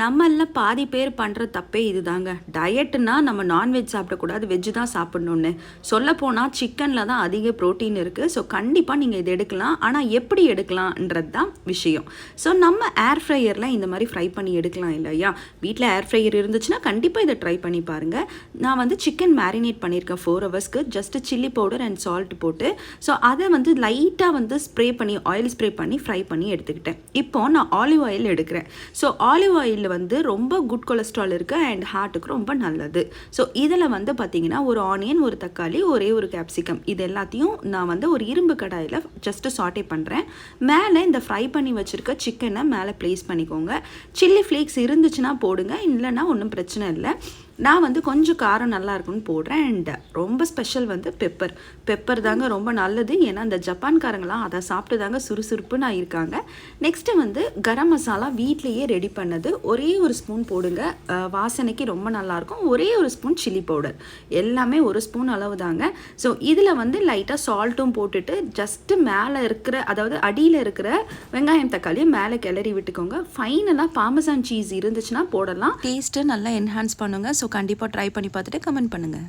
நம்மள பாதி பேர் பண்ணுற தப்பே இதுதாங்க. டயட்டுன்னா நம்ம நான்வெஜ் சாப்பிடக்கூடாது, வெஜ்ஜு தான் சாப்பிடணுன்னு. சொல்லப்போனால் சிக்கனில் தான் அதிக ப்ரோட்டீன் இருக்குது. ஸோ கண்டிப்பாக நீங்கள் இதை எடுக்கலாம். ஆனால் எப்படி எடுக்கலான்றது தான் விஷயம். ஸோ நம்ம ஏர் ஃப்ரையரில் இந்த மாதிரி ஃப்ரை பண்ணி எடுக்கலாம் இல்லையா? வீட்டில் ஏர் ஃப்ரையர் இருந்துச்சுன்னா கண்டிப்பாக இதை ட்ரை பண்ணி பாருங்கள். நான் வந்து சிக்கன் மேரினேட் பண்ணியிருக்கேன் 4 ஹவர்ஸ்க்கு. Just chilli powder and salt போட்டு. ஸோ அதை வந்து லைட்டாக வந்து ஸ்ப்ரே பண்ணி ஆயில் ஸ்ப்ரே பண்ணி ஃப்ரை பண்ணி எடுத்துக்கிட்டேன். இப்போது நான் ஆலிவ் ஆயில் எடுக்கிறேன். ஸோ ஆலிவ் ஆயில் வந்து ரொம்ப குட் கொலஸ்ட்ரால் இருக்குது அண்ட் ஹார்ட்டுக்கு ரொம்ப நல்லது. ஸோ இதில் வந்து பார்த்திங்கன்னா ஒரு ஆனியன், ஒரு தக்காளி, ஒரே ஒரு கேப்சிகம், இது எல்லாத்தையும் நான் வந்து ஒரு இரும்பு கடாயில் ஜஸ்ட்டு சாட்டே பண்ணுறேன். மேலே இந்த ஃப்ரை பண்ணி வச்சுருக்க சிக்கனை மேலே ப்ளேஸ் பண்ணிக்கோங்க. சில்லி ஃப்ளேக்ஸ் இருந்துச்சுன்னா போடுங்க, இல்லைன்னா ஒன்றும் பிரச்சனை இல்லை. நான் வந்து கொஞ்சம் காரம் நல்லா இருக்குன்னு போடுறேன். அண்ட் ரொம்ப ஸ்பெஷல் வந்து பெப்பர் தாங்க ரொம்ப நல்லது. ஏன்னா இந்த ஜப்பான்காரங்களாம் அதை சாப்பிட்டு தாங்க சுறுசுறுப்புன்னு இருக்காங்க. நெக்ஸ்ட்டு வந்து கரம் மசாலா வீட்லேயே ரெடி பண்ணது ஒரே ஒரு ஸ்பூன் போடுங்க. வாசனைக்கு ரொம்ப நல்லாயிருக்கும். ஒரே ஒரு ஸ்பூன் சில்லி பவுடர், எல்லாமே ஒரு ஸ்பூன் அளவு தாங்க. ஸோ இதில் வந்து லைட்டாக சால்ட்டும் போட்டுட்டு ஜஸ்ட்டு மேலே இருக்கிற, அதாவது அடியில் இருக்கிற வெங்காயம் தக்காளியை மேலே கிளறி விட்டுக்கோங்க. ஃபைனலாக பார்மசான் சீஸ் இருந்துச்சுன்னா போடலாம். டேஸ்ட்டு நல்லா என்ஹான்ஸ் பண்ணுங்க. ஸோ கண்டிப்பாக ட்ரை பண்ணி பார்த்துட்டு கமெண்ட் பண்ணுங்கள்.